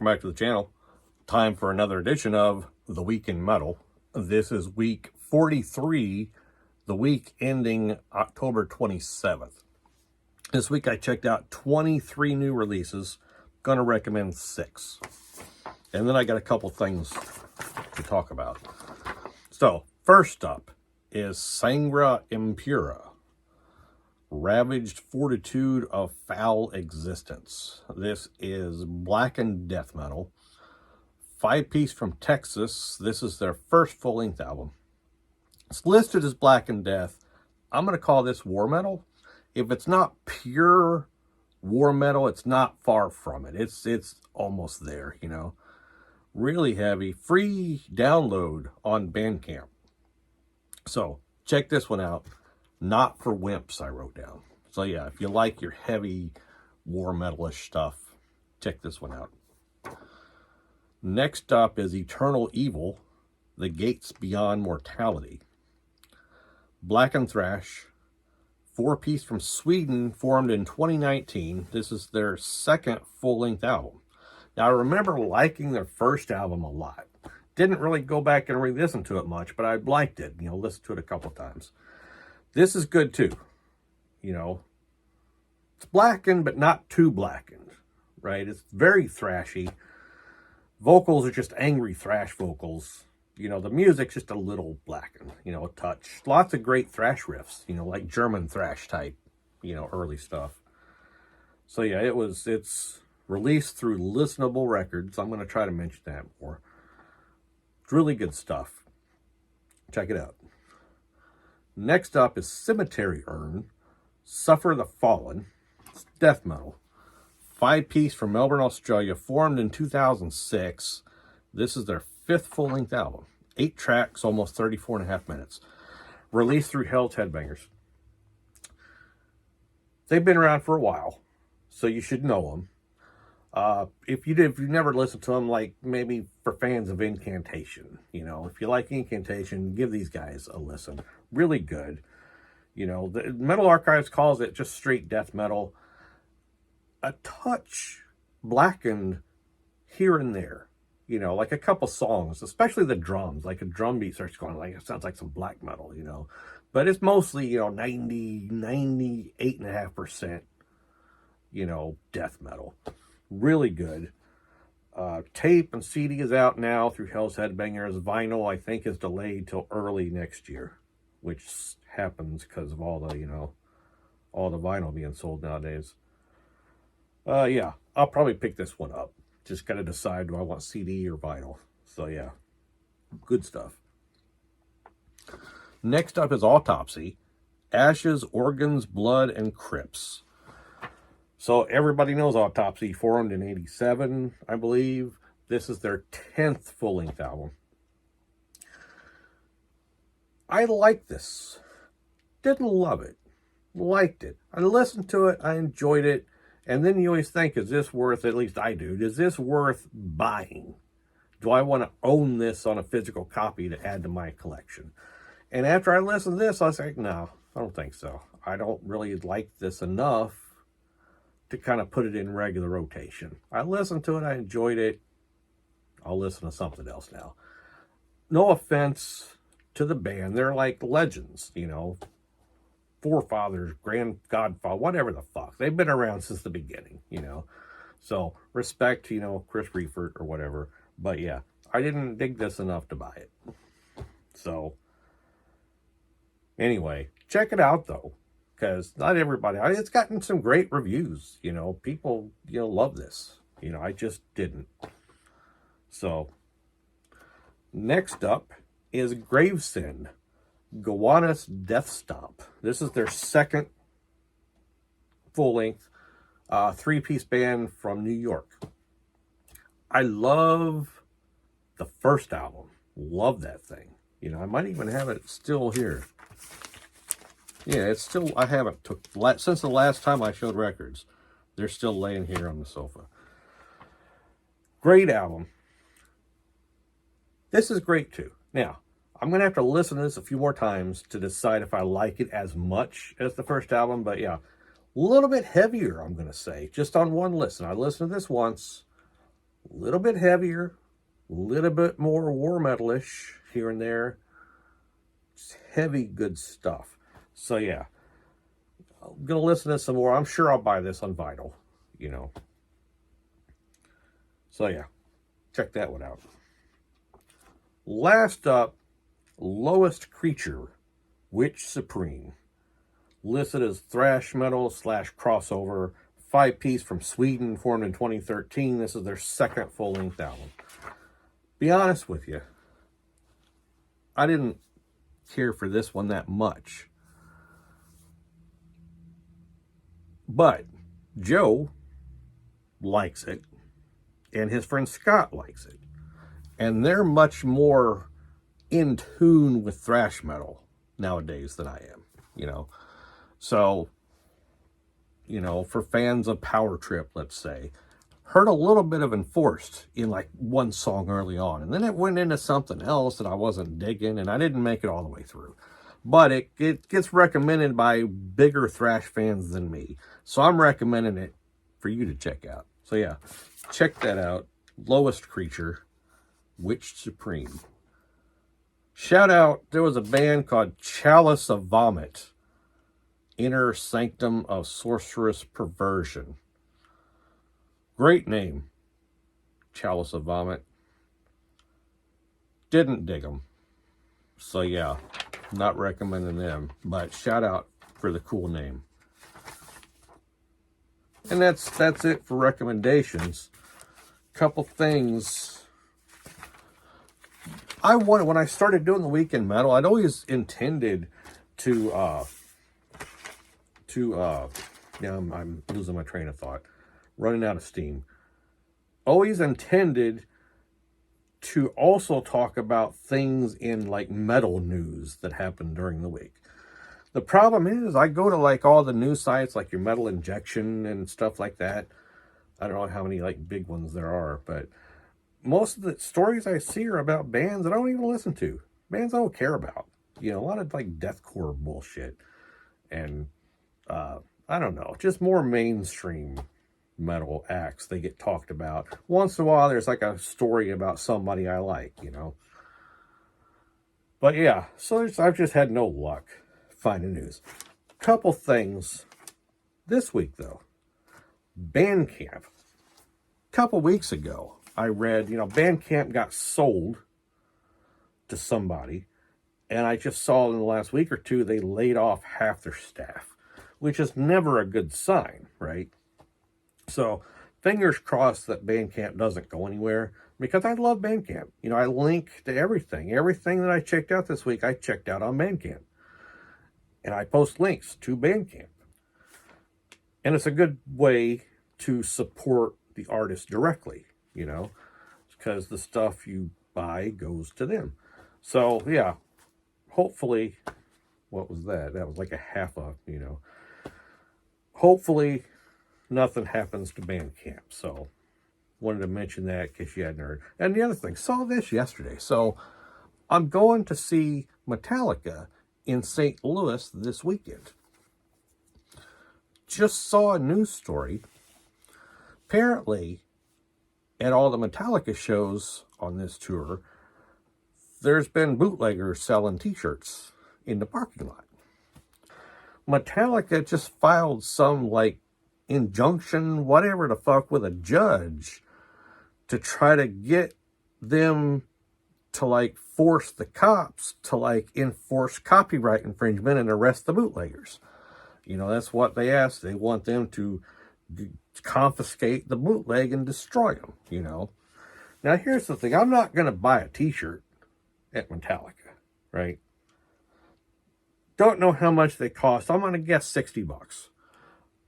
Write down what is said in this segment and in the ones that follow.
back to the channel. Time for another edition of The Week in Metal. This is week 43, the week ending October 27th. This week I checked out 23 new releases. Gonna recommend 6. And then I got a couple things to talk about. So, first up is Sangre Impura. Ravaged Fortitude of Foul Existence. This is blackened death metal. 5-piece from Texas. This is their first full-length album. It's listed as blackened death. I'm going to call this war metal. If it's not pure war metal, it's not far from it. It's almost there, you know. Really heavy. Free download on Bandcamp. So, check this one out. Not for wimps, I wrote down. So yeah, if you like your heavy war metalish stuff, check this one out. Next up is Eternal Evil, The Gates Beyond Mortality. Black and Thrash, 4-piece from Sweden, formed in 2019. This is their second full-length album. Now, I remember liking their first album a lot. Didn't really go back and re-listen to it much, but I liked it. You know, listened to it a couple times. This is good too, you know. It's blackened, but not too blackened, right? It's very thrashy. Vocals are just angry thrash vocals. You know, the music's just a little blackened, you know, a touch. Lots of great thrash riffs, you know, like German thrash type, you know, early stuff. So yeah, it's released through Listenable Records. I'm going to try to mention that more. It's really good stuff. Check it out. Next up is Cemetery Urn, Suffer the Fallen. It's death metal. 5-piece from Melbourne, Australia, formed in 2006. This is their 5th full-length album. 8 tracks, almost 34.5 minutes. Released through Hell's Headbangers. They've been around for a while, so you should know them. If you've never listened to them, like maybe for fans of Incantation, you know, if you like Incantation, give these guys a listen. Really good. You know, the Metal Archives calls it just straight death metal. A touch blackened here and there, you know, like a couple songs, especially the drums, like a drum beat starts going like, it sounds like some black metal, you know, but it's mostly, you know, 98.5%, you know, death metal. Really good. Tape and CD is out now through Hell's Headbangers. Vinyl, I think, is delayed till early next year, which happens because of all the, you know, all the vinyl being sold nowadays. Yeah, I'll probably pick this one up. Just got to decide, do I want CD or vinyl? So yeah, good stuff. Next up is Autopsy, Ashes, Organs, Blood, and Crypts. So everybody knows Autopsy, formed in 87, I believe. This is their 10th full-length album. I like this. Didn't love it. Liked it. I listened to it. I enjoyed it. And then you always think, is this worth, at least I do, is this worth buying? Do I want to own this on a physical copy to add to my collection? And after I listened to this, I was like, no, I don't think so. I don't really like this enough to kind of put it in regular rotation. I listened to it, I enjoyed it. I'll listen to something else now. No offense to the band. They're like legends, you know. Forefathers, godfather, whatever the fuck. They've been around since the beginning, you know. So, respect to, you know, Chris Reifert or whatever. But yeah, I didn't dig this enough to buy it. So, anyway, check it out though. Because not everybody, it's gotten some great reviews, you know, people, you know, love this, you know, I just didn't. So, next up is Gravesend, Gowanus Death Stomp. This is their second full-length 3-piece band from New York. I love the first album, love that thing, you know, I might even have it still here. Yeah, it's still, I haven't since the last time I showed records. They're still laying here on the sofa. Great album. This is great too. Now, I'm going to have to listen to this a few more times to decide if I like it as much as the first album. But yeah, a little bit heavier, I'm going to say, just on one listen. I listened to this once, A little bit heavier, a little bit more war metalish here and there. Just heavy, good stuff. So yeah, I'm going to listen to some more. I'm sure I'll buy this on vinyl, you know. So yeah, check that one out. Last up, Lowest Creature, Witch Supreme. Listed as thrash metal / crossover. 5-piece from Sweden, formed in 2013. This is their second full-length album. Be honest with you, I didn't care for this one that much. But Joe likes it, and his friend Scott likes it. And they're much more in tune with thrash metal nowadays than I am, you know. So, you know, for fans of Power Trip, let's say, heard a little bit of Enforced in like one song early on, and then it went into something else that I wasn't digging, and I didn't make it all the way through. But it gets recommended by bigger thrash fans than me, so I'm recommending it for you to check out. So yeah, check that out. Lowest Creature, Witch Supreme. Shout out, there was a band called Chalice of Vomit, Inner Sanctum of Sorcerous Perversion. Great name, Chalice of Vomit. Didn't dig them. So yeah, not recommending them, but shout out for the cool name. And that's it for recommendations. Couple things. When I started doing the weekend metal, I'd always intended to I'm losing my train of thought, running out of steam. Always intended to also talk about things in like metal news that happened during the week. The problem is I go to like all the news sites like your Metal Injection and stuff like that. I don't know how many like big ones there are, but most of the stories I see are about bands that I don't even listen to. Bands I don't care about. You know, a lot of like deathcore bullshit. And I don't know, just more mainstream metal acts. They get talked about. Once in a while there's like a story about somebody I like, you know. But yeah, so I've just had no luck finding news. Couple things this week though. Bandcamp. Couple weeks ago, I read, you know, Bandcamp got sold to somebody, and I just saw in the last week or two they laid off half their staff, which is never a good sign, right? So fingers crossed that Bandcamp doesn't go anywhere, because I love Bandcamp. You know, I link to everything. Everything that I checked out this week, I checked out on Bandcamp. And I post links to Bandcamp. And it's a good way to support the artist directly, you know, because the stuff you buy goes to them. So, yeah, hopefully, what was that? That was like a half a, you know, hopefully nothing happens to Bandcamp. So, wanted to mention that in case you hadn't heard. And the other thing, saw this yesterday. So, I'm going to see Metallica in St. Louis this weekend. Just saw a news story. Apparently, at all the Metallica shows on this tour, there's been bootleggers selling t-shirts in the parking lot. Metallica just filed some, like, injunction, whatever the fuck, with a judge to try to get them to, like, force the cops to, like, enforce copyright infringement and arrest the bootleggers. You know, that's what they asked. They want them to confiscate the bootleg and destroy them, you know. Now, here's the thing. I'm not going to buy a t-shirt at Metallica, right? Don't know how much they cost. I'm going to guess $60.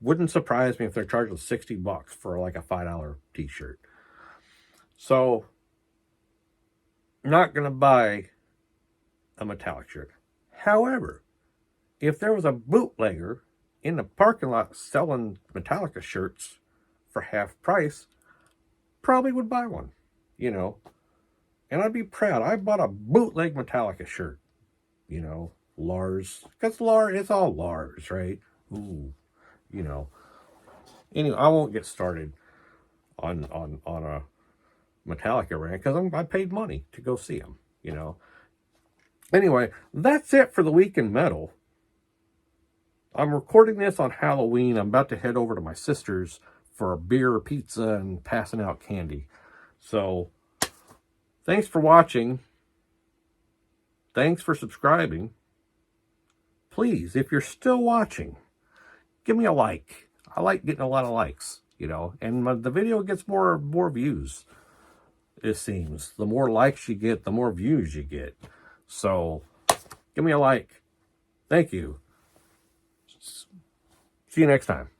Wouldn't surprise me if they're charging $60 for like a $5 t-shirt. So, not going to buy a Metallica shirt. However, if there was a bootlegger in the parking lot selling Metallica shirts for half price, probably would buy one, you know. And I'd be proud. I bought a bootleg Metallica shirt, you know, Lars. Because Lars, it's all Lars, right? Ooh, you know. Anyway, I won't get started on a Metallica ran, because I paid money to go see them, you know. Anyway, that's it for the week in metal. I'm recording this on Halloween. I'm about to head over to my sister's for a beer, pizza, and passing out candy. So, thanks for watching. Thanks for subscribing. Please, if you're still watching, give me a like. I like getting a lot of likes, you know, and the video gets more views, it seems. The more likes you get, the more views you get. So, give me a like. Thank you. See you next time.